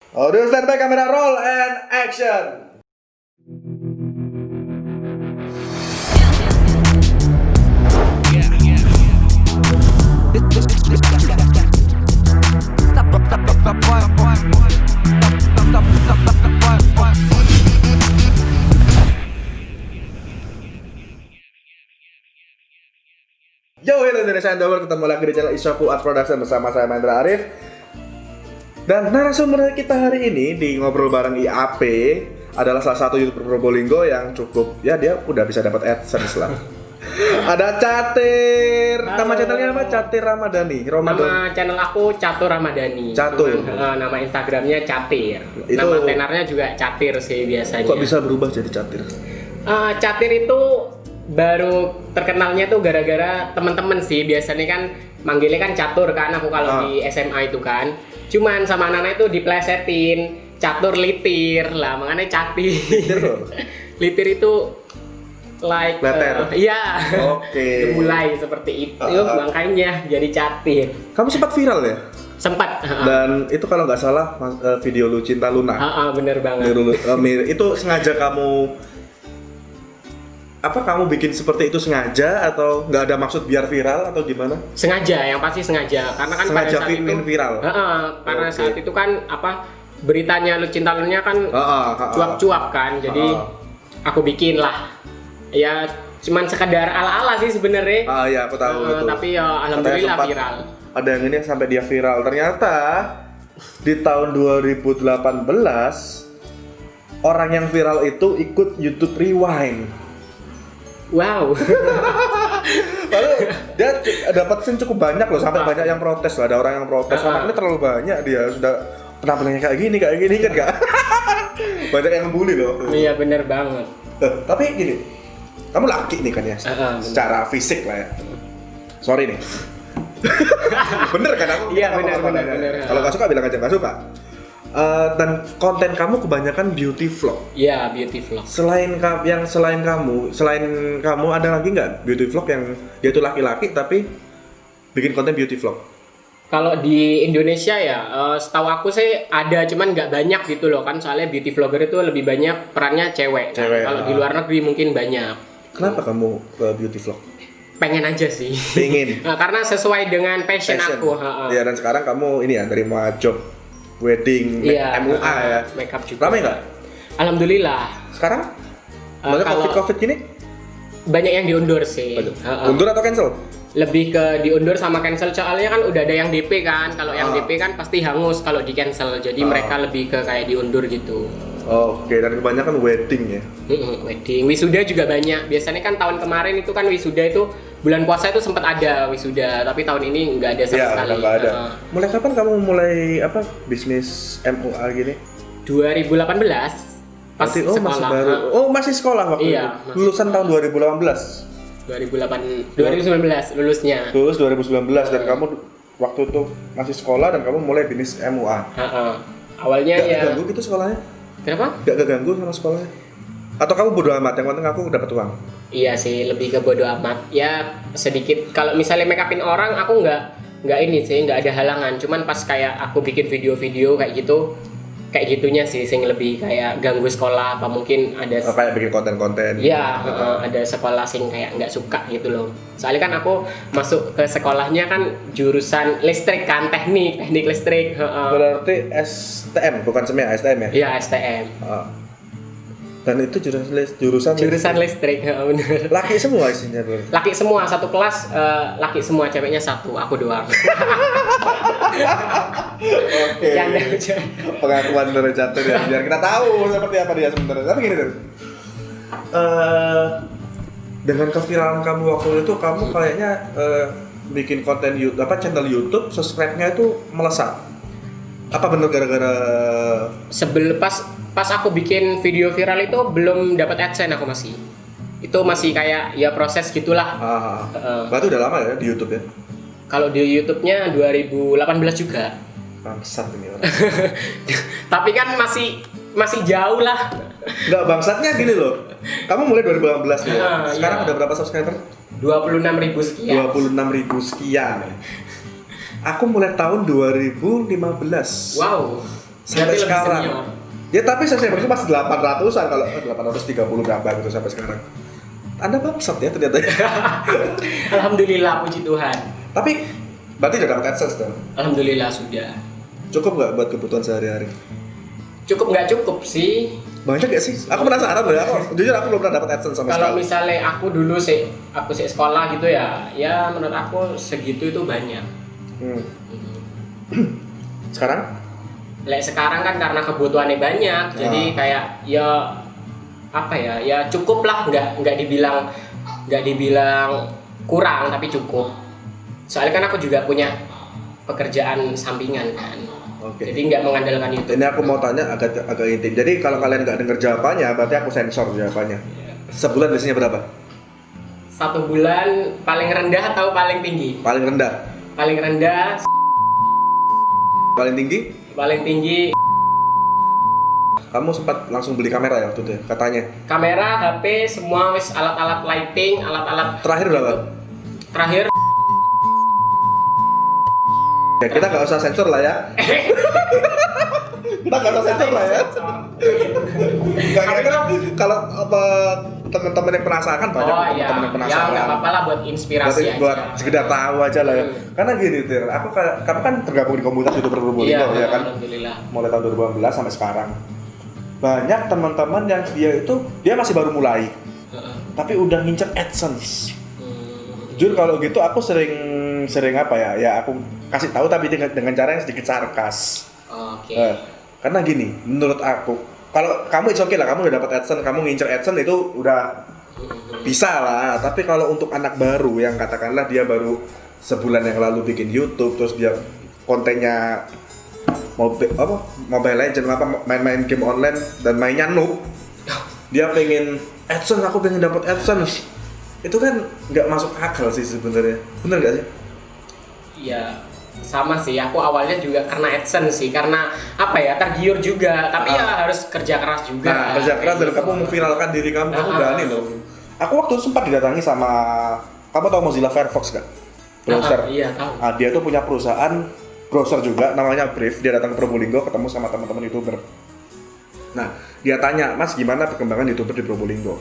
Audio standby, kamera roll and action. Yo, hello Indonesia Underworld, ketemu lagi di channel Isyaku Art Production bersama saya Mahendra Arif. Dan narasumber kita hari ini di Ngobrol Bareng IAP adalah salah satu YouTuber Probolinggo yang cukup, ya dia udah bisa dapat AdSense lah. Ada Catir. Nama channelnya apa? Catir Ramadhani. Nama channel aku Catur Ramadhani. Catur. Nama Instagramnya Catir. Itu... Nama tenarnya juga Catir sih biasanya. Kok bisa berubah jadi Catir? Catir itu baru terkenalnya tuh gara-gara teman-teman sih. Biasanya kan manggilnya kan Catur kan aku kalau di SMA itu kan. Cuman sama anak-anak itu diplesetin Catur Litir lah, makanya Catir. Litir itu like letter. Iya. Oke. Mulai seperti itu makanya jadi Catir. Kamu sempat viral ya? Sempat. Dan itu kalau nggak salah video lu Cinta Luna. Bener banget. Itu sengaja kamu bikin seperti itu sengaja atau nggak ada maksud biar viral atau gimana? Sengaja, yang pasti sengaja. Karena kan sengaja pada saat itu viral. Karena saat itu kan beritanya Cinta Lunanya kan cuap-cuap kan. Jadi aku bikin lah. Ya cuman sekedar ala-ala sih sebenarnya. Iya, aku tahu itu. Tapi ya alhamdulillah viral. Ada yang ini sampai dia viral. Ternyata di tahun 2018 orang yang viral itu ikut YouTube Rewind. Wow. Lalu dia dapat cukup banyak loh, sampai banyak yang protes loh. Ada orang yang protes, ini terlalu banyak, dia sudah penampilannya kayak gini kan gak? Banyak yang membuli loh. Iya bener banget. Tapi gini, kamu laki nih kan ya, secara fisik lah ya. Sorry nih. Bener kan aku? Iya bener. Kalau gak suka bilang aja gak suka. Dan konten kamu kebanyakan beauty vlog. Iya, beauty vlog. Selain kamu ada lagi nggak beauty vlog yang dia itu laki-laki tapi bikin konten beauty vlog? Kalau di Indonesia ya, setahu aku sih ada, cuman nggak banyak gitu loh kan. Soalnya beauty vlogger itu lebih banyak perannya cewek. Kalau di luar negeri mungkin banyak. Kenapa kamu ke beauty vlog? Pengen aja sih. Pengen. Karena sesuai dengan passion aku. Iya, dan sekarang kamu ini ya terima job wedding MUA ya. Makeup juga. Ramai nggak? Alhamdulillah. Sekarang? Banyak COVID gini? Banyak yang diundur sih. Undur atau cancel? Lebih ke diundur sama cancel, soalnya kan udah ada yang DP kan. Kalau yang DP kan pasti hangus kalau di cancel. Jadi mereka lebih ke kayak diundur gitu. Oke, dan kebanyakan wedding ya? Wedding, wisuda juga banyak. Biasanya kan tahun kemarin itu kan wisuda itu bulan puasa itu sempat ada wisuda, tapi tahun ini nggak ada sama sekali. Nggak ada. Mulai kapan kamu mulai bisnis MUA gini? 2018. Pas sekolah. Masih baru. Masih sekolah waktu itu. Lulusan tahun 2018. 2019 lulusnya. Lulus 2019 dan kamu waktu itu masih sekolah dan kamu mulai bisnis MUA. Awalnya gak ganggu gitu sekolahnya? Kenapa? Gak keganggu sama sekolahnya? Atau kamu bodo amat, yang penting aku dapat uang? Iya sih, lebih ke bodo amat. Ya sedikit, kalau misalnya make upin orang aku nggak ini sih, nggak ada halangan. Cuman pas kayak aku bikin video-video kayak gitunya sih sing lebih kayak ganggu sekolah apa mungkin ada kayak bikin konten-konten. Iya, ada sekolah sing kayak nggak suka gitu loh. Soalnya kan aku masuk ke sekolahnya kan jurusan listrik kan, teknik listrik. Berarti STM bukan SME, STM ya? Iya, STM. Dan itu jurusan listrik, bener. Laki semua isinya tuh. Laki semua, satu kelas laki semua, ceweknya satu, aku doang. Oke. Pengakuan dari Catur ya, biar kita tahu seperti apa dia sebenarnya. Tapi gini tuh. Dengan keviralan kamu waktu itu, kamu kayaknya bikin konten YouTube, channel YouTube, subscribe-nya itu melesat. Apa bener gara-gara pas aku bikin video viral itu belum dapat AdSense aku masih. Itu masih kayak ya proses gitulah. Berarti udah lama ya di YouTube ya? Kalau di YouTube-nya 2018 juga. Bangsat ini orang. Tapi kan masih jauh lah. Enggak, bangsatnya gini loh. Kamu mulai 2018 nih ya. Sekarang udah berapa subscriber? 26.000 sekian. 26.000 sekian. Aku mulai tahun 2015. Wow. sampai Berarti lebih sekarang. senior. Ya tapi subscriber itu masih 800-an kalau 830 berapa gitu sampai sekarang. Anda bangsat ya ternyata. Alhamdulillah, puji Tuhan. Tapi berarti udah dapat AdSense dong. Alhamdulillah sudah. Cukup nggak buat kebutuhan sehari-hari? Cukup nggak cukup sih. Banyak gak sih? Aku penasaran loh. Jujur aku belum pernah dapat AdSense sama Kalau sekali. misalnya aku dulu sih, aku sih sekolah gitu ya menurut aku segitu itu banyak. Hmm. Sekarang? Sekarang kan karena kebutuhannya banyak, jadi kayak ya apa ya cukup lah, nggak dibilang kurang tapi cukup. Soalnya kan aku juga punya pekerjaan sampingan kan. Oke. Jadi nggak mengandalkan YouTube. Ini aku mau tanya agak intim. Jadi kalau kalian nggak denger jawabannya, berarti aku sensor jawabannya. Sebulan biasanya berapa? 1 bulan paling rendah atau paling tinggi? Paling rendah. Paling rendah, Paling tinggi? paling tinggi Kamu sempat langsung beli kamera ya waktu itu ya, katanya. kamera, HP, semua wis alat-alat lighting, alat-alat Terakhir berapa? terakhir. Ya kita nggak usah sensor lah ya. Kita nggak usah sensor lah ya. Nggak kira-kira kalau apa teman-teman yang penasaran banyak Oh iya, teman-teman yang ya penasaran. nggak apa-apa lah buat inspirasi Berarti aja. buat sekedar tahu aja lah ya. Karena gini Tir, kamu kan tergabung di komunitas YouTuber Probolinggo Iya, ya kan. alhamdulillah. Mulai tahun 2018 sampai sekarang. Banyak teman-teman yang dia masih baru mulai, tapi udah ngincer AdSense. Jujur kalau gitu aku sering apa ya? Ya aku kasih tahu tapi dengan cara yang sedikit sarkas. Oke. Karena gini, menurut aku, kalau kamu it's okay lah, kamu udah dapat AdSense, kamu ngincer AdSense itu udah bisa lah. Tapi kalau untuk anak baru yang katakanlah dia baru sebulan yang lalu bikin YouTube, terus dia kontennya Mobile Legends main-main game online dan mainnya noob, dia pengen AdSense, aku pengen dapat AdSense, itu kan nggak masuk akal sih sebenarnya. Bener nggak sih? Iya, sama sih. Aku awalnya juga karena AdSense sih, karena apa ya, tergiur juga. Tapi ya harus kerja keras juga. Nah, kerja keras dan kamu memviralkan diri kamu berani loh. Aku waktu itu sempat didatangi sama, kamu tahu Mozilla Firefox nggak? Browser. Iya, tahu. Dia tuh punya perusahaan browser juga, namanya Brave. Dia datang ke Probolinggo, ketemu sama teman-teman YouTuber. Nah, dia tanya, Mas gimana perkembangan YouTuber di Probolinggo?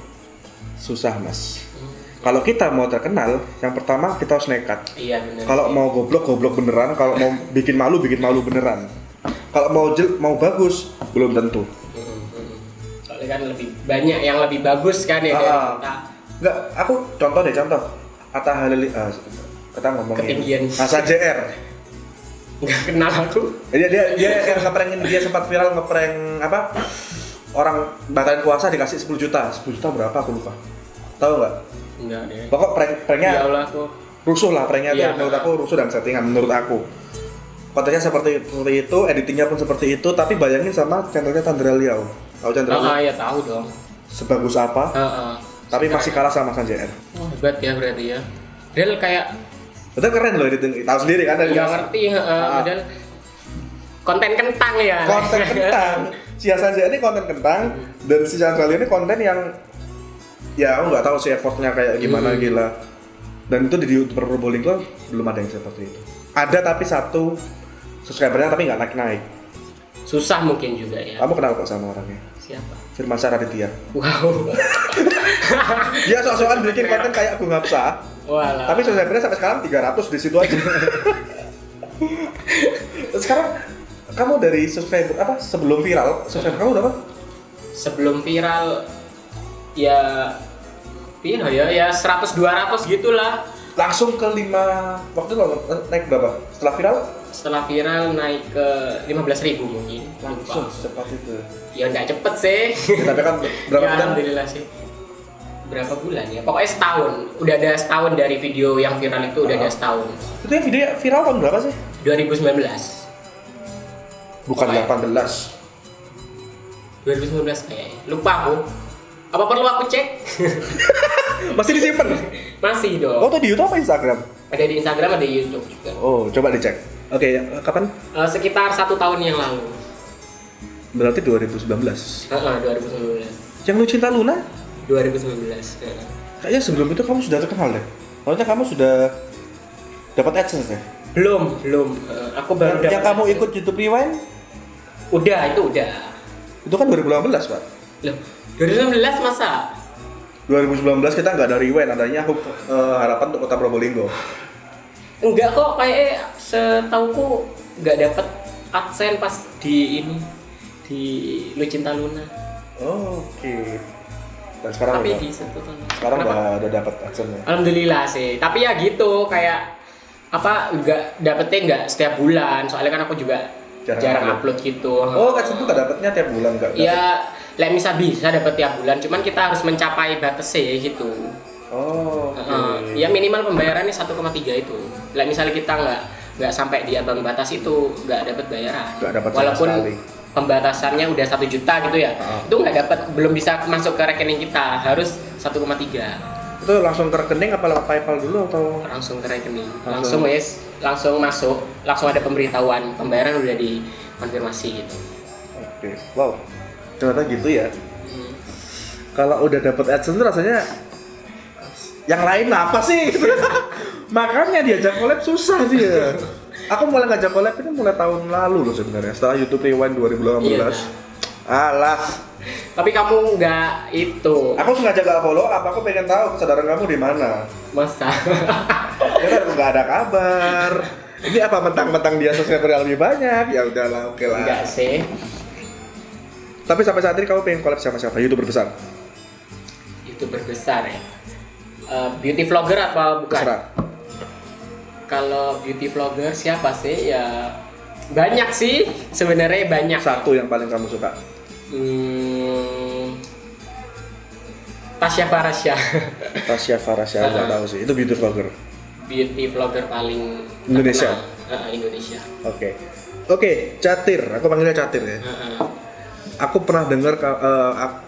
Susah Mas. Kalau kita mau terkenal, yang pertama kita harus nekat. Iya, benar. Kalau mau goblok beneran, kalau mau bikin malu beneran. Kalau mau bagus, belum tentu. Soalnya kan lebih banyak yang lebih bagus kan ya dari kita. Enggak, aku contoh. Atta Halilintar, kita ngomongin Ketinggian. Asa JR. Nggak kenal aku. Dia yang ngeprengin, dia sempat viral ngeprank apa? Orang batalin puasa dikasih 10 juta. 10 juta berapa aku lupa. Tahu nggak? Enggak deh. Pokok pranknya Ya Allah aku. rusuh lah, pranknya Iya. tuh menurut aku rusuh dan settingan menurut aku. Kontennya seperti itu, editingnya pun seperti itu, tapi bayangin sama channelnya Chandra Liao. Tahu Chandra Liao? Ya tahu dong. Sebagus apa, tapi masih kalah sama San JR. Oh, hebat ya berarti ya. Del kayak Betul, keren loh editing, tahu sendiri kan? nggak ngerti, padahal konten kentang ya. Konten kentang. Si San JR ini konten kentang, dan si Chandra Liao ini konten yang ya aku nggak tahu sih effortnya kayak gimana, gila. Dan itu di YouTuber Probolinggo belum ada yang seperti itu. Ada tapi satu subscribernya tapi nggak naik. Susah mungkin juga ya. Kamu kenal kok sama orangnya? Siapa? Firman Saraditya. Wow. Dia sok-sokan bikin konten kayak Gung Hapsa, Walah. tapi subscribernya sampai sekarang 300 di situ aja. Sekarang kamu dari subscriber apa sebelum viral, subscriber kamu berapa? Sebelum viral ya viral ya 100 200 gitulah. Langsung ke 5, waktu itu naik berapa? Setelah viral? Setelah viral naik ke 15.000 mungkin. Langsung Lupa. secepat itu. Ya nggak cepet sih. Ya, tapi kan berapa Ya, bulan? alhamdulillah sih. Berapa bulan ya? Pokoknya setahun. Udah ada setahun dari video yang viral itu, udah ada setahun. Itu yang video viral tahun berapa sih? 2019. Bukan Apa ya? 18. 2019 kayaknya. Lupa aku. Apa perlu aku cek? Masih disimpan? Masih dong. Oh, itu di YouTube apa Instagram? Ada di Instagram, ada di YouTube juga. Oh, coba dicek. Oke, kapan? Sekitar 1 tahun yang lalu. Berarti 2019. 2019. Yang lu cinta Luna? 2019. Kayaknya sebelum itu kamu sudah terkenal deh. Soalnya kamu sudah dapat AdSense ya? Belum. Aku baru Yang dapat kamu ikut YouTube Rewind? Udah, itu udah. Itu kan 2018, Pak. Loh, 2019 masa? 2019 kita nggak ada rewind, adanya harapan untuk Kota Probolinggo. Enggak kok, kayak setauku nggak dapet adsense pas di ini di Lucinta Luna. Oh, oke. Dan sekarang Tapi udah, di situ tuh. sekarang Kenapa? udah dapat adsense-nya. Alhamdulillah sih. Tapi ya gitu, kayak apa nggak dapetnya nggak setiap bulan. Soalnya kan aku juga jarang upload gitu. Oh, adsense tuh nggak dapatnya tiap bulan nggak? Ya, lek bisa dapat tiap bulan. Cuman kita harus mencapai batasnya gitu. Oh, oke. Ya minimal pembayarannya 1,3 itu. Lek misalnya kita nggak sampai di ambang batas itu nggak dapat bayaran. Nggak dapat sama Walaupun sekali. pembatasannya udah 1 juta gitu ya. Itu nggak dapat, belum bisa masuk ke rekening kita, harus 1,3. Itu langsung ke rekening apa lewat PayPal dulu atau? Langsung ke rekening. Langsung masuk, langsung ada pemberitahuan pembayaran udah dikonfirmasi gitu. Oke. Wow. Ternyata gitu ya. Kalau udah dapat AdSense rasanya yang lain apa sih? Makanya diajak collab susah dia. Aku mulai ngajak collab itu mulai tahun lalu loh sebenarnya. Setelah YouTube Rewind 2018. Iya. Alah. Tapi kamu nggak itu, Aku sengaja gak follow apa aku pengen tahu kesadaran kamu di mana. masa? Ya kan nggak ada kabar. Ini apa mentang-mentang dia subscriber lebih banyak? Ya udahlah, oke lah. Enggak sih. Tapi sampai saat ini kamu pengen collab sama siapa? YouTuber besar? YouTuber besar ya. Beauty vlogger apa bukan? Terserah. Kalau beauty vlogger siapa sih? Ya banyak sih, sebenarnya banyak. Satu yang paling kamu suka? Tasya Farasya. Tasya Farasya, nggak tahu sih. Itu beauty vlogger. Beauty vlogger paling Indonesia? terkenal. Indonesia. Oke, Catir. Aku panggilnya Catir ya. Aku pernah dengar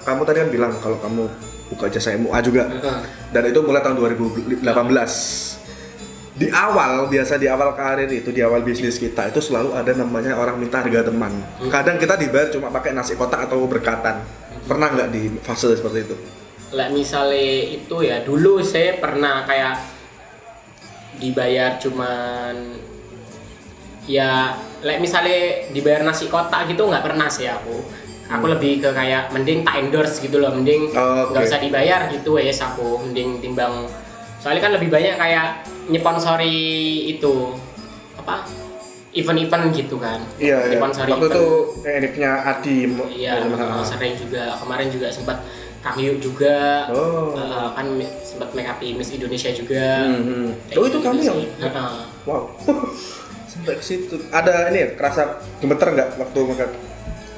kamu tadi kan bilang kalau kamu buka jasa MUA juga. Dan itu mulai tahun 2018. Di awal karir itu, di awal bisnis kita itu selalu ada namanya orang minta harga teman. Kadang kita dibayar cuma pakai nasi kotak atau berkatan. Pernah nggak di fase seperti itu? Lah misalnya itu ya, dulu saya pernah kayak dibayar cuman ya, misalnya dibayar nasi kotak gitu nggak pernah sih aku. Aku lebih ke kayak mending tak endorse gitu loh, mending nggak usah dibayar gitu ya, aku mending timbang. Soalnya kan lebih banyak kayak nyponsori itu apa, event-event gitu kan. Iya, Nyponsori waktu event. itu editnya Adi. Iya, sering juga. Kemarin juga sempat Kang Yuk juga, kan sempat make up Miss Indonesia juga. Oh itu kamu yang? sih. Wow. Sampai ke situ. Ada ini ya, kerasa gemeter nggak waktu make up?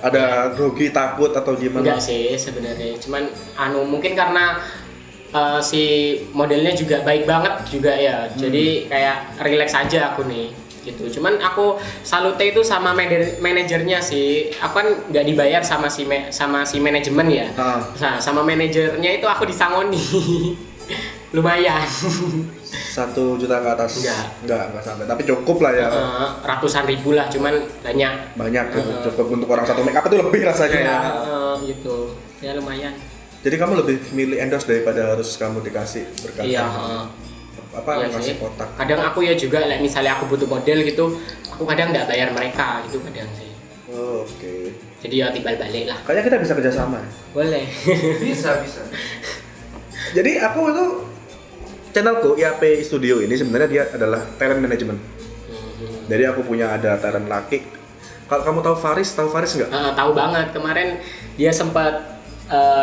Ada grogi, takut atau gimana? Enggak sih sebenarnya, cuman mungkin karena si modelnya juga baik banget juga ya, jadi kayak relax aja aku nih gitu. Cuman aku salute itu sama manajernya sih. Aku kan nggak dibayar sama si manajemen ya. Nah, sama manajernya itu aku disangoni. Lumayan. 1 juta ke atas? Enggak sampai, tapi cukup lah ya. Ratusan ribu lah, cuman Banyak cukup untuk orang satu make up itu lebih rasanya ya. Gitu. Ya lumayan. Jadi kamu lebih milih endorse daripada harus kamu dikasih berkata. Iya. Apa Iya ngasih sih. kotak? Kadang aku ya juga, misalnya aku butuh model gitu, aku kadang nggak bayar mereka gitu kadang sih. Oke. Jadi ya timbal balik lah. Kayaknya kita bisa kerjasama. Boleh. Bisa. Jadi aku itu channelku IAP Studio ini sebenarnya dia adalah talent management. Jadi aku punya ada talent laki. Kalau kamu tahu Faris nggak? Tahu banget, kemarin dia sempat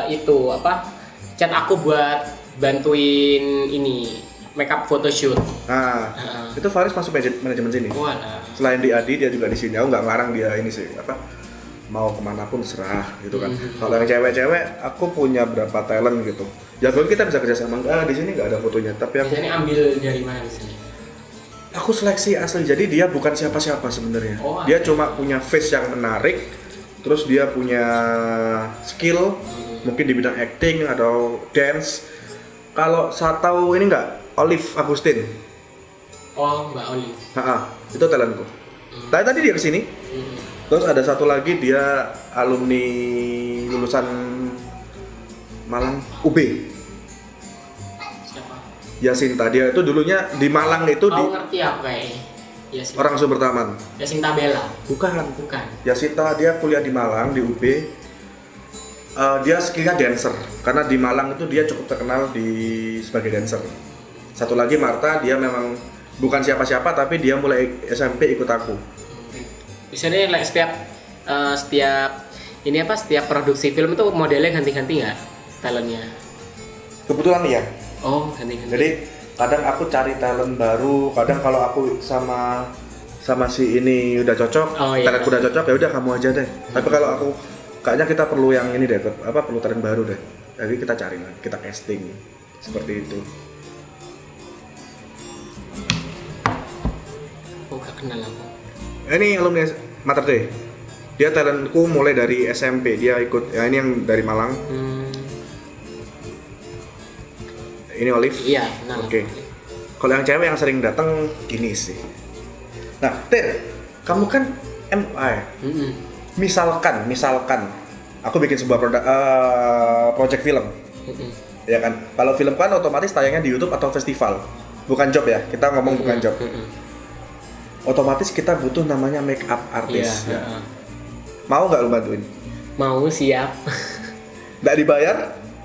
itu apa, chat aku buat bantuin ini makeup photoshoot. Nah, itu Faris masuk manajemen sini. Walah. Selain di Adi dia juga di sini. Aku nggak ngelarang dia ini sih apa, mau kemana pun serah gitu kan. Kalau yang cewek-cewek, aku punya berapa talent gitu. Ya kalau kita bisa kerjasama. Di sini nggak ada fotonya, tapi aku Biasanya ambil dari mana di sini? aku seleksi asli. Jadi dia bukan siapa-siapa sebenarnya. Dia cuma punya face yang menarik, terus dia punya skill mungkin di bidang acting atau dance. Kalau saya tahu ini nggak, Olive Agustin. Oh, Mbak Olive. Itu talentku. Tadi dia kesini. Terus ada satu lagi, dia alumni lulusan Malang UB. Siapa? Yasinta, dia itu dulunya di Malang itu Oh, ngerti aku kayaknya. Yasin. Orang Sumber Taman. Yasin Tabela. Bukan. Bukan. Yasita dia kuliah di Malang di UB. Dia skillnya dancer karena di Malang itu dia cukup terkenal sebagai dancer. Satu lagi Marta, dia memang bukan siapa-siapa tapi dia mulai SMP ikut aku. Biasanya like, setiap produksi film itu modelnya ganti-ganti nggak talentnya? Kebetulan iya. Oh, ganti-ganti. Jadi kadang aku cari talent baru, kadang kalau aku sama si ini udah cocok, talentku udah cocok ya udah kamu aja deh. Tapi kalau aku kayaknya kita perlu yang ini deh, perlu talent baru deh. Jadi kita cari lah, kita casting seperti itu. Oh, gak kenal aku. Ini alumni Mater Dei. Dia talentku mulai dari SMP, dia ikut, ya ini yang dari Malang. Ini Olive. Iya, kenal. Oke. Kalau yang cewek yang sering datang gini sih. Nah, Tir, kamu kan MUI. Misalkan aku bikin sebuah project film. Ya kan? Kalau film kan otomatis tayangnya di YouTube atau festival. Bukan job ya. Kita ngomong bukan job. Otomatis kita butuh namanya make up artist. Iya, ya. Mau nggak lu bantuin? Mau, siap. Nggak dibayar?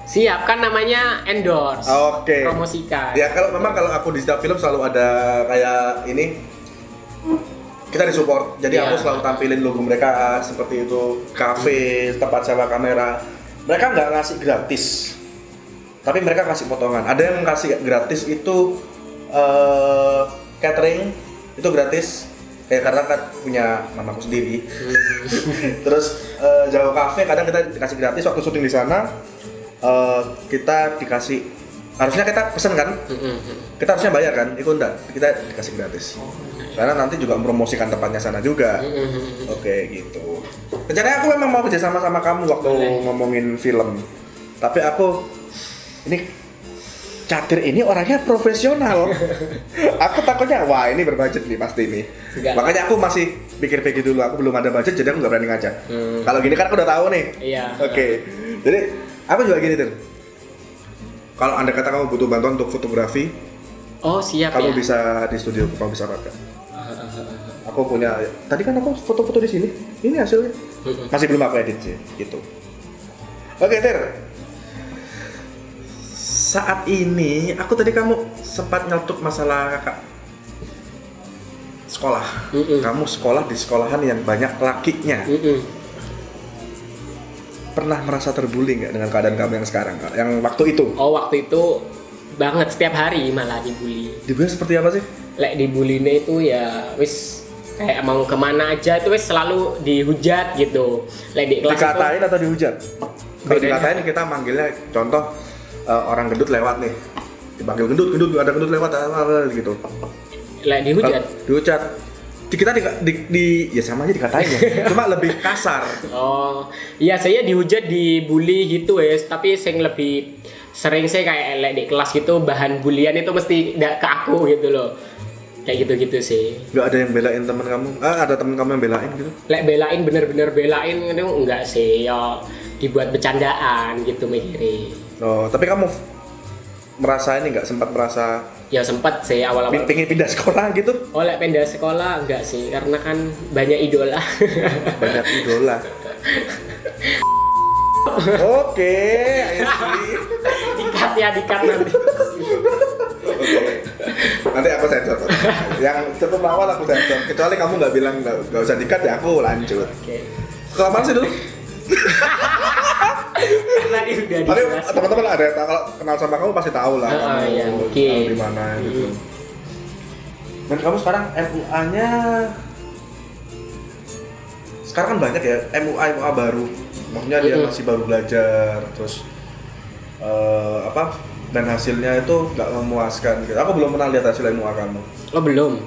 Siap, kan namanya endorse. Oke. Promosikan. Ya kalau aku di setiap film selalu ada kayak ini, kita disupport. Jadi aku selalu tampilin logo mereka seperti itu, cafe, tempat sewa kamera. Mereka nggak ngasih gratis, tapi mereka kasih potongan. Ada yang kasih gratis itu catering itu gratis. Kayak karena kan punya mamaku sendiri. Terus Jawa Cafe kadang kita dikasih gratis waktu syuting di sana. Kita dikasih, harusnya kita pesen kan, kita harusnya bayar kan, itu enggak, kita dikasih gratis karena nanti juga mempromosikan tempatnya sana juga. Oke gitu. Rencananya aku memang mau kerja sama kamu waktu ngomongin film, tapi aku ini Catir ini orangnya profesional. Aku takutnya wah ini berbudget nih pasti nih. Makanya aku masih pikir-pikir dulu, aku belum ada budget jadi aku nggak berani ngajak. Kalau gini kan aku udah tahu nih. Iya. Oke. Jadi aku juga gini Tir. Kalau anda kata kamu butuh bantuan untuk fotografi, siap kamu ya. bisa di studio, kamu bisa pakai. Aku punya, tadi kan aku foto-foto di sini. Ini hasilnya. Masih belum aku edit sih, gitu. Oke Tir. Saat ini, aku tadi kamu sempat nyeletuk masalah sekolah. Kamu sekolah di sekolahan yang banyak lakinya. Pernah merasa terbully nggak dengan keadaan kamu yang sekarang, Kak? Yang waktu itu? Waktu itu banget, setiap hari malah dibully. Dibully seperti apa sih? Dibullynya itu ya wis kayak mau kemana aja itu wis selalu dihujat gitu. Di kelas dikatain itu, atau dihujat? Kalau dikatain kita manggilnya contoh orang gendut lewat nih, dipanggil gendut ada gendut lewat gitu. Dihujat. Dihujat. Kita ya sama aja dikatain ya. Cuma lebih kasar. Iya saya dihujat, dibully gitu ya, tapi yang lebih sering saya kayak di kelas gitu bahan bulian itu mesti ke aku gitu loh. Kayak gitu-gitu sih. Gak ada yang belain teman kamu? Ada teman kamu yang belain gitu? Belain bener-bener belain itu enggak sih, ya dibuat bercandaan gitu mikirin. Tapi kamu merasa ini nggak, sempat merasa? Ya sempat sih awal-awal. Pengen pindah sekolah gitu? Pindah sekolah enggak sih, karena kan banyak idola. Banyak idola. Oke, I see. Dikat nanti. Oke. Nanti aku sensor. Yang cukup awal aku sensor. Kecuali kamu nggak bilang nggak usah dikat ya aku lanjut. Oke. Kelamaan sih dulu. Tadi udah Tapi teman-teman ada kalau kenal sama kamu pasti tahu lah. Iya, Tahu di mana gitu. Dan kamu sekarang MUA-nya sekarang kan banyak ya MUA baru. Maksudnya dia masih baru belajar terus dan hasilnya itu nggak memuaskan gitu. Aku belum pernah lihat hasil MUA kamu. Belum.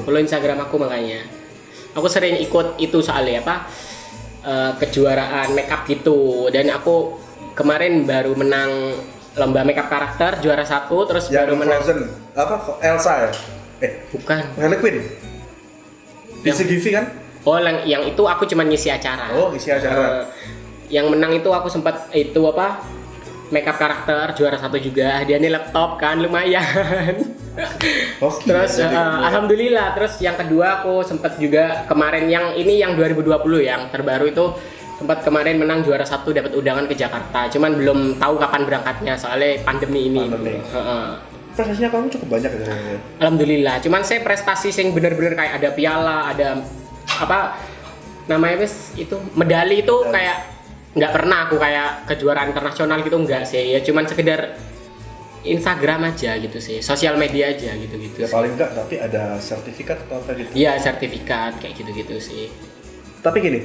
Follow Instagram aku makanya. Aku sering ikut itu soalnya kejuaraan makeup gitu, dan aku kemarin baru menang lomba makeup karakter juara 1, terus yang baru menang Frozen Elsa ya? Bukan. Harley Quinn. Di CGV kan? Yang itu aku cuma ngisi acara. Ngisi acara. Yang menang itu aku sempat makeup karakter juara 1 juga. Hadiahnya laptop kan lumayan. Hoki. Terus Jadi kamu- alhamdulillah, terus yang kedua aku sempat juga kemarin yang ini yang 2020 yang terbaru itu sempat kemarin menang juara 1 dapat undangan ke Jakarta. Cuman belum tahu kapan berangkatnya soalnya pandemi ini. Pandemi. Heeh. prestasinya kamu cukup banyak ya. Alhamdulillah. Cuman saya prestasi yang bener-bener kayak ada piala, ada apa namanya wes itu medali itu kayak nggak pernah aku kayak kejuaraan internasional gitu enggak sih. Ya cuman sekedar Instagram aja gitu sih, sosial media aja gitu-gitu. Ya paling enggak tapi ada sertifikat atau apa gitu. Iya sertifikat kayak gitu-gitu sih. Tapi gini,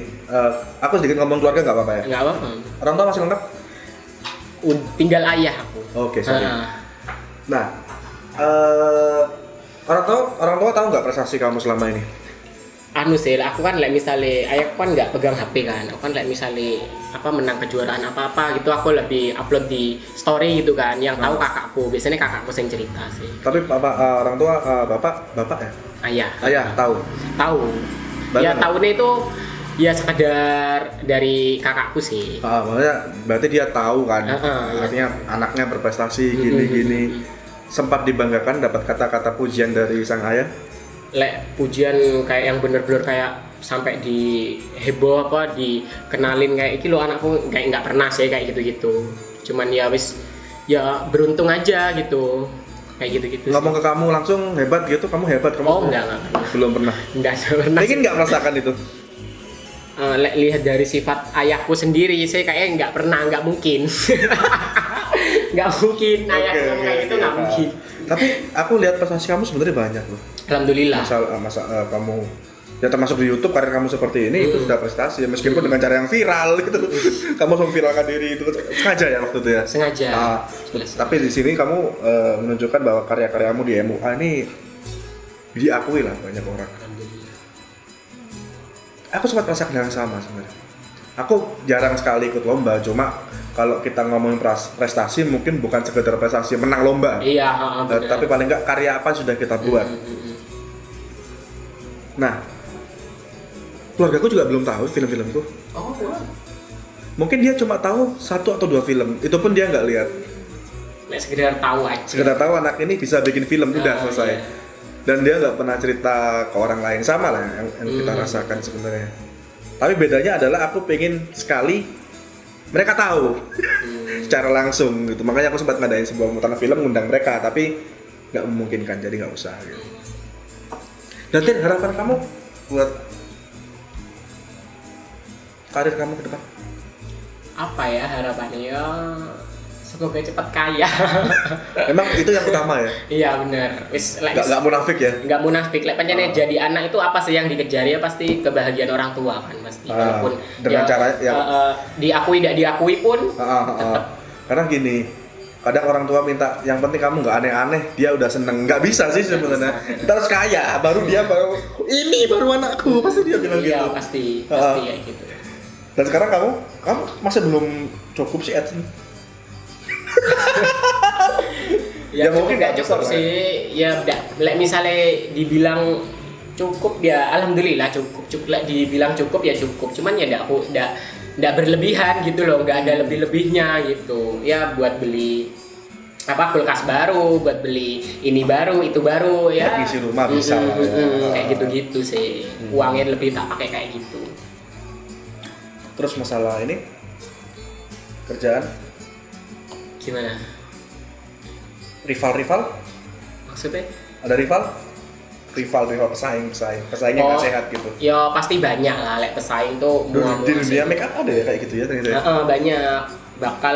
aku sedikit ngomong keluarga nggak apa-apa ya? Nggak apa-apa. Orang tua masih lengkap? Tinggal ayah aku. Oke, sorry. Ah. Nah, orang tua tahu nggak prestasi kamu selama ini? Anu sih, aku kan misalnya ayahku kan nggak pegang HP kan, aku kan misalnya apa menang kejuaraan apa gitu aku lebih upload di story gitu kan, yang tahu kakakku, biasanya kakakku yang cerita sih. Tapi orang tua bapak ya? Ayah Tahu. Ya Bagaimana? tahunnya itu ya sekedar dari kakakku sih. Maksudnya berarti dia tahu kan, artinya anaknya berprestasi gini-gini. Sempat dibanggakan dapat kata-kata pujian dari sang ayah? Pujian kayak yang bener-bener kayak sampai di heboh apa dikenalin kayak iki lo anakku kayak nggak pernah sih kayak gitu-gitu. Cuman ya wis ya beruntung aja gitu. Kayak gitu-gitu. Ngomong ke kamu langsung hebat gitu, kamu hebat kamu? Oh enggak pernah. Belum pernah. Enggak pernah. Ingin nggak merasakan itu? Lihat dari sifat ayahku sendiri saya kayaknya nggak pernah, nggak mungkin. Nggak mungkin ayahku ngomong kayak gitu nggak mungkin. Tapi aku lihat prestasi kamu sebenarnya banyak loh. Alhamdulillah. Kamu ya termasuk di YouTube karir kamu seperti ini itu sudah prestasi ya, meskipun dengan cara yang viral gitu. Kamu memviralkan diri itu sengaja ya waktu itu ya. Sengaja. Tapi di sini kamu menunjukkan bahwa karya-karyamu di MUA ini diakui lah banyak orang. Alhamdulillah. Aku sempat merasakan hal yang sama sebenarnya. Aku jarang sekali ikut lomba, cuma kalau kita ngomongin prestasi mungkin bukan sekedar prestasi menang lomba. Iya, benar. Tapi paling nggak karya apa sudah kita buat. Nah, keluargaku juga belum tahu film-filmku. Oh, wow. Mungkin dia cuma tahu 1 atau 2 film, itu pun dia nggak lihat. Sekedar tahu aja. Sekedar tahu anak ini bisa bikin film, udah selesai. Iya. Dan dia nggak pernah cerita ke orang lain, sama lah yang kita rasakan sebenarnya. Tapi bedanya adalah aku pengen sekali mereka tahu secara langsung gitu. Makanya aku sempat ngadain sebuah pemutaran film ngundang mereka, tapi nggak memungkinkan, jadi nggak usah gitu. Dan Tin, harapan kamu buat karir kamu ke depan? Apa ya harapannya? Ya, semoga cepat kaya. Memang itu yang utama ya? Iya benar. Wis Nggak munafik ya? nggak munafik. Pancen jadi anak itu apa sih yang dikejar ya pasti kebahagiaan orang tua kan pasti. Walaupun dengan cara yang diakui tidak diakui pun tetap. Karena gini, kadang orang tua minta yang penting kamu nggak aneh-aneh, dia udah seneng. Nggak bisa sih sebenarnya. Kita harus kaya, baru dia ini baru anakku, pasti dia bilang Iya gitu. pasti kayak gitu. Dan sekarang kamu masih belum cukup sih AdSense. Ya, mungkin nggak nggak cukup besar, sih. Ya misalnya dibilang cukup ya alhamdulillah cukup dibilang cukup ya cukup. Cuman ya nggak berlebihan gitu loh, nggak ada lebih-lebihnya gitu. Ya buat beli apa kulkas baru, buat beli ini baru, itu baru ya. Buat ngisi rumah bisa lah ya. Kayak gitu-gitu sih. Uangnya lebih tak pakai kayak gitu. Terus masalah ini kerjaan, Gimana? rival Maksudnya? ada rival pesaingnya nggak sehat gitu. Ya pasti banyak lah, pesaing tuh Di mual-mual dunia sih. make up ada ya kayak gitu ya ternyata. Ya? Banyak, bakal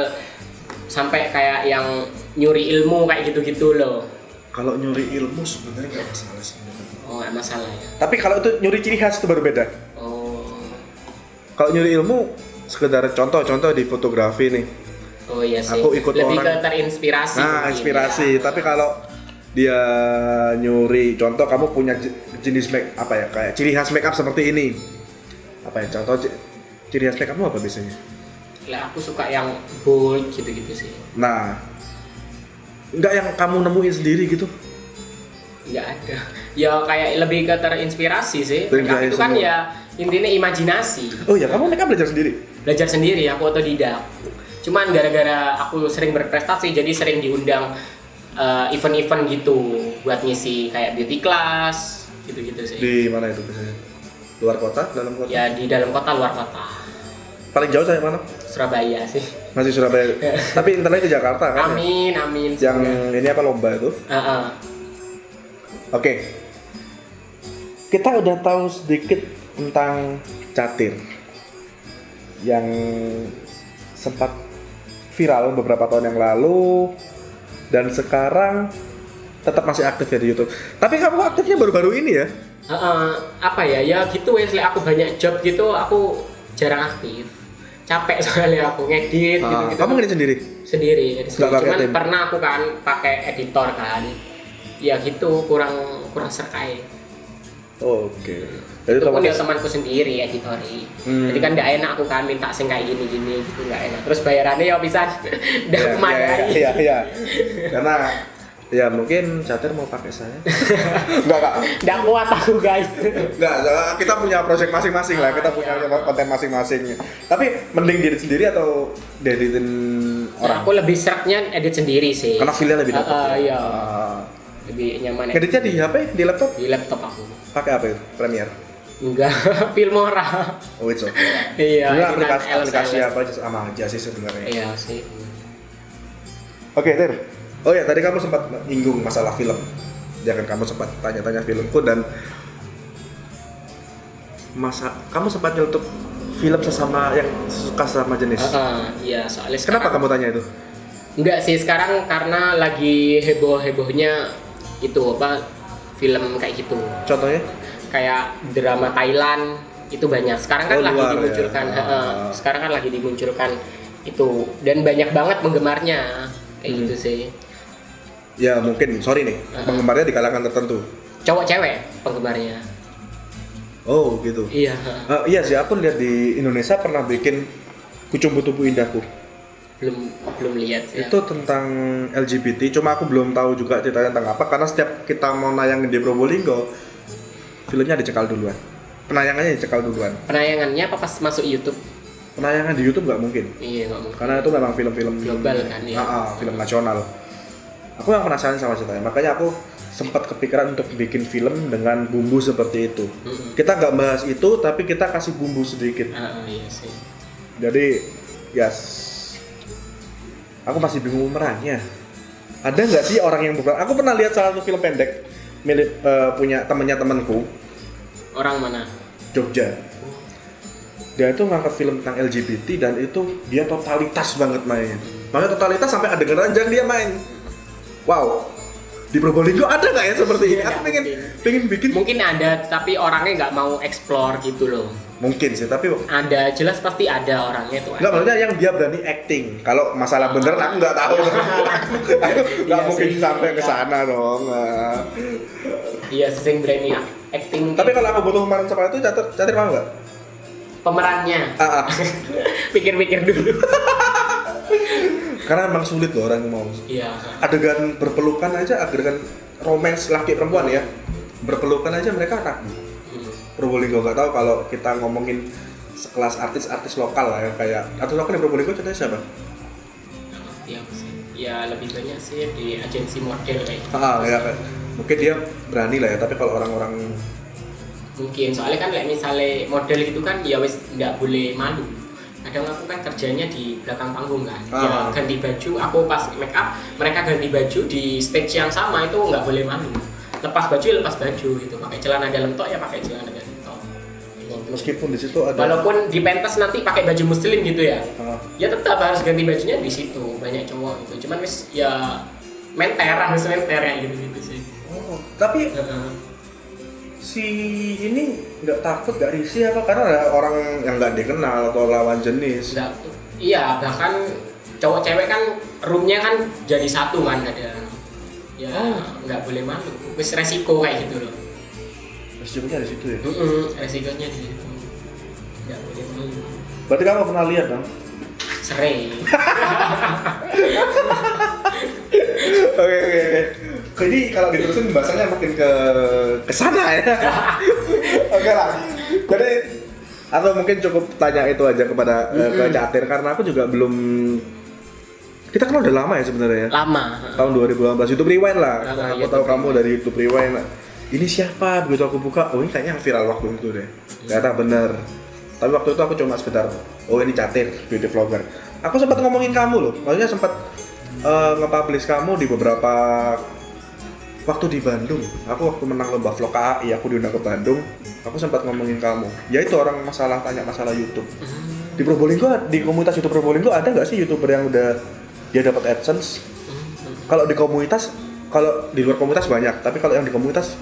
sampai kayak yang nyuri ilmu kayak gitu-gitu loh. Kalau nyuri ilmu sebenarnya nggak masalah sebenarnya. Oh nggak masalah ya. Tapi kalau itu nyuri ciri khas itu baru beda. Oh, Kalau nyuri ilmu sekedar contoh di fotografi nih. oh iya sih. Aku ikut lebih orang. ke terinspirasi. Nah, mungkin, inspirasi. ya. Tapi kalau dia nyuri, contoh kamu punya jenis make apa ya kayak ciri khas make up seperti ini. Apa ya contoh ciri khas make upmu apa biasanya? Lah aku suka yang bold gitu-gitu sih. Nah, nggak yang kamu nemuin sendiri gitu? Nggak ada. Ya kayak lebih ke terinspirasi sih. Terinspirasi Makeup itu kan semua. ya intinya imajinasi. Oh ya, kamu make up belajar sendiri? Belajar sendiri, aku otodidak. Cuman gara-gara aku sering berprestasi jadi sering diundang event-event gitu buat ngisi kayak beauty class gitu-gitu sih. Di mana itu biasanya? Luar kota, dalam kota? Ya di dalam kota, luar kota. Paling jauh saya mana? Surabaya sih. Masih Surabaya. Tapi internal ke Jakarta kan? Amin, amin. Yang ini apa lomba itu? Heeh. Oke. Kita udah tahu sedikit tentang Catir yang sempat viral beberapa tahun yang lalu dan sekarang tetap masih aktif ya di YouTube. Tapi kamu aktifnya baru-baru ini ya? Apa ya? Ya gitu wes, aku banyak job gitu, aku jarang aktif. Capek soalnya aku ngedit gitu-gitu. Kamu ngedit sendiri? Sendiri. Nggak pakai Cuman tim? pernah aku kan pakai editor kan. Ya gitu, kurang serkai. Oke. Jadi Itu pun ya otomatis temanku sendiri editori. Jadi kan nggak enak aku kan minta sing kayak gini gitu, nggak enak. Terus bayarannya ya bisa nggak memadai. Iya. Karena ya mungkin Catir mau pakai saya. Enggak. Nggak kuat aku guys. Enggak, kita punya project masing-masing lah, kita punya konten masing-masing. Tapi mending diri sendiri atau editin orang? Aku lebih seraknya edit sendiri sih. Karena feel-nya lebih dapat. Iya. Lebih nyaman. Editnya di HP, di laptop? Di laptop aku. Pakai apa itu? Premiere. Enggak, Filmora. Oh, it's okay. Iya. Sebenarnya editan aplikasi LSLS. apa aja sama aja sih sebenarnya. Iya sih. Oke, Tir. Oh ya, tadi kamu sempat nyinggung masalah film. Jangan kamu sempat tanya-tanya filmku dan kamu sempat nyelutup film sesama yang suka sama jenis. Iya, soalnya Kenapa kamu tanya itu? Enggak sih, sekarang karena lagi heboh-hebohnya itu apa film kayak gitu. Contohnya? Kayak drama Thailand itu banyak. Sekarang kan Oh, lagi luar dimunculkan. ya. Sekarang kan lagi dimunculkan itu dan banyak banget penggemarnya kayak gitu sih. Ya mungkin, sorry nih, penggemarnya di kalangan tertentu. Cowok cewek penggemarnya. Oh gitu. Iya. Iya sih, aku lihat di Indonesia pernah bikin Kucumbu Tubuh Indahku. Belum lihat sih. Itu tentang LGBT, cuma aku belum tahu juga ceritanya tentang apa karena setiap kita mau nayangin di Probolinggo, filmnya dicekal duluan. Penayangannya dicekal duluan. Penayangannya apa pas masuk YouTube? Penayangan di YouTube nggak mungkin. Iya, nggak mungkin. Karena itu memang film-film Global kan, ya. film nasional. Aku yang penasaran sama ceritanya, makanya aku sempat kepikiran untuk bikin film dengan bumbu seperti itu. Kita nggak bahas itu, tapi kita kasih bumbu sedikit. Iya sih. Jadi, aku masih bingung pemerannya. Ada nggak sih orang yang berperan? Aku pernah lihat salah satu film pendek milik punya temanku, Orang mana? Jogja. Dia itu ngangkat film tentang LGBT dan itu dia totalitas banget mainnya. Makanya totalitas sampai adegan ranjang dia main. Wow. Di Probolinggo ada nggak ya seperti ini? Aku pengen bikin. Mungkin ada, tapi orangnya nggak mau explore gitu loh. Mungkin sih, tapi Ada, jelas pasti ada orangnya tuh. nggak, maksudnya yang dia berani acting. Kalau masalah beneran aku nggak tahu. Aku nggak Iya mungkin sih. sampai ke sana dong. Iya, sering berani acting. Tapi kalau aku butuh pemeran seperti itu, Catir mau nggak? pemerannya Ah. pikir-pikir dulu. Karena memang sulit loh orang mau. Iya. Adegan berpelukan aja, adegan romance laki perempuan ya, berpelukan aja mereka ragu. Probolinggo nggak tahu kalau kita ngomongin sekelas artis-artis lokal lah ya, kayak artis lokal di Probolinggo contohnya siapa? Iya sih. Ya lebih banyak sih di agensi model kayak gitu. Ya mungkin dia berani lah ya, tapi kalau orang-orang Mungkin soalnya kan kayak misalnya model gitu kan ya wis nggak boleh malu. Kadang aku kan kerjanya di belakang panggung kan, ya ganti baju, aku pas make up, mereka ganti baju di stage yang sama itu nggak boleh malu. Lepas baju gitu, pakai celana dalam tok ya pakai celana dalam tok. meskipun di situ ada. Walaupun di pentas nanti pakai baju muslim gitu ya, Ah. ya tetap harus ganti bajunya di situ. Banyak cowok gitu, cuman wis ya harus menter ya gitu sih. Oh, tapi si ini nggak takut, nggak risih apa karena ada orang yang nggak dikenal atau lawan jenis? Nggak, iya bahkan cowok cewek kan roomnya kan jadi satu kan ada. Ya nggak boleh malu, wis resiko kayak gitu loh. Resikonya di situ ya. Resikonya di situ. Nggak boleh malu. Berarti kamu pernah lihat dong? Sering. Oke. Jadi kalau diterusin bahasanya makin ke sana ya. Oke lah. Jadi atau mungkin cukup tanya itu aja kepada ke Catir karena aku juga belum Kita kan udah lama ya sebenarnya ya. Lama. Tahun 2018 YouTube Rewind lah. Ah, Aku tahu kamu dari YouTube Rewind. Ini siapa? Begitu aku buka, oh ini kayaknya viral waktu itu deh. Ternyata bener. Tapi waktu itu aku cuma sekedar, oh ini Catir, beauty vlogger. Aku sempat ngomongin kamu loh, maksudnya sempat nge-publish kamu di beberapa waktu di Bandung. Aku waktu menang lomba vlog KAI, aku diundang ke Bandung. Aku sempat ngomongin kamu. Ya itu orang tanya masalah YouTube. Di Probolinggo, di komunitas YouTube Probolinggo ada nggak sih YouTuber yang udah dia dapat AdSense? Kalau di komunitas, kalau di luar komunitas banyak, tapi kalau yang di komunitas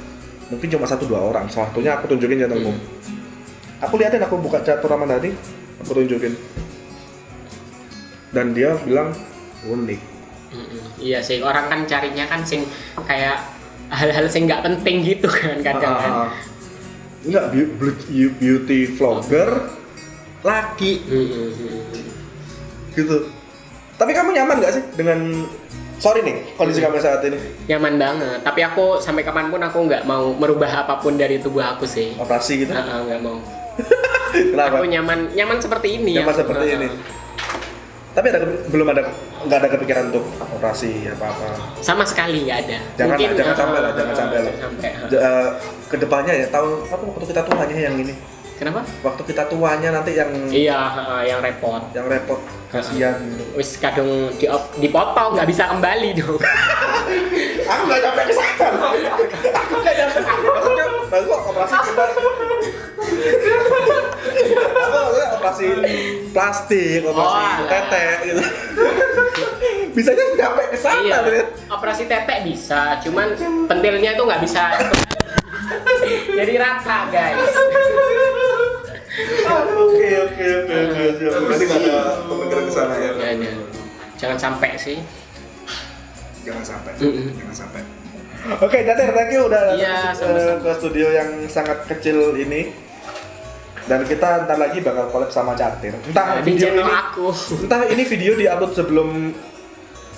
mungkin cuma 1-2 orang. Salah satunya aku tunjukin channelmu. Aku liatin, aku buka Catur Ramadhani, aku tunjukin. Dan dia bilang unik. Iya sih, orang kan carinya kan sing kayak hal-hal sing nggak penting gitu kan kadang kan. Enggak, beauty vlogger laki. Gitu. Tapi kamu nyaman nggak sih dengan, sorry nih, kondisi kamu saat ini? Nyaman banget, tapi aku sampai kapanpun aku nggak mau merubah apapun dari tubuh aku sih. Operasi gitu? Nggak mau. Kenapa? Aku nyaman seperti ini. Nyaman seperti ini. Tapi nggak ada kepikiran untuk operasi apa-apa? Sama sekali nggak ada. Jangan Mungkin, sampai lah. Kedepannya ya, tahun apa waktu kita tuanya yang ini? Kenapa? Waktu kita tuanya nanti yang yang repot. Yang repot, kasihan. Wis kadung dipotong nggak bisa kembali dong. Aku nggak sampai ke sana. Aku nggak sampai. Maksudnya, baru operasi kita. Aku maksudnya operasi plastik, operasi tete gitu. Bisanya sampai ke sana, Iya. Operasi tetek bisa, cuman pentilnya itu nggak bisa. Jadi rata, guys. Oke. Berarti nggak ada pemikiran ke sana ya? Nggak ada. Jangan sampai sih. Jangan sampai. Oke, Catir, thank you udah datang ke studio yang sangat kecil ini. Dan kita ntar lagi bakal collab sama Catir. Entah Di video channel ini, aku. entah ini video diupload sebelum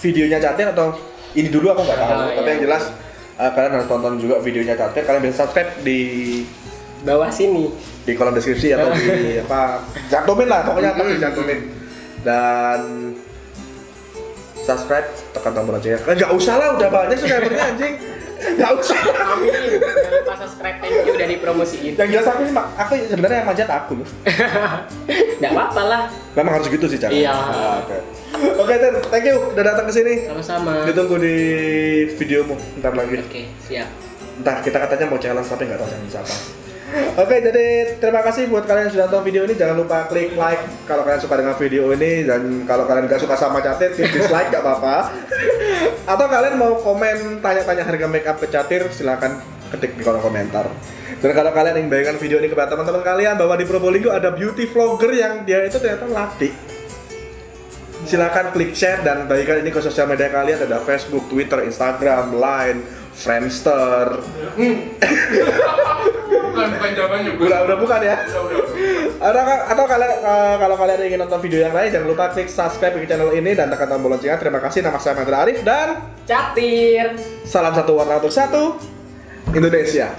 videonya Catir atau ini dulu aku nggak tahu. Tapi iya. yang jelas kalian harus tonton juga videonya Catir. Kalian bisa subscribe di Bawah sini. kolom deskripsi atau di apa, cantumin lah pokoknya, pasti cantumin. Dan subscribe, tekan tombol loncengnya. Nggak usah lah, udah banyak subscribernya anjing. Nggak usah. Amin. Jangan lupa subscribe, thank you dari promosiin. Yang jelas aku sebenarnya yang manjat aku loh. Nggak apa-apa lah. Memang harus gitu sih cara. Iya. Oke, Ten, thank you udah datang ke sini. Sama-sama. Ditunggu di videomu ntar lagi. Oke, siap. Entah kita katanya mau challenge tapi nggak tahu challenge apa. Oke, jadi terima kasih buat kalian yang sudah nonton video ini. Jangan lupa klik like kalau kalian suka dengan video ini, dan kalau kalian nggak suka sama Catir, klik dislike nggak apa-apa. Atau kalian mau komen tanya-tanya harga makeup ke Catir, silahkan ketik di kolom komentar. Dan kalau kalian ingin bagikan video ini kepada teman-teman kalian bahwa di Probolinggo ada beauty vlogger yang dia itu ternyata laki, silahkan klik share dan bagikan ini ke sosial media kalian. Ada Facebook, Twitter, Instagram, Line, Friendster. Bukan jawaban juga. Udah bukan ya? Atau kalau kalian ingin nonton video yang lain, jangan lupa klik subscribe ke channel ini dan tekan tombol loncengnya. Terima kasih, nama saya Mahendra Arif dan Catir. salam satu warna untuk satu Indonesia.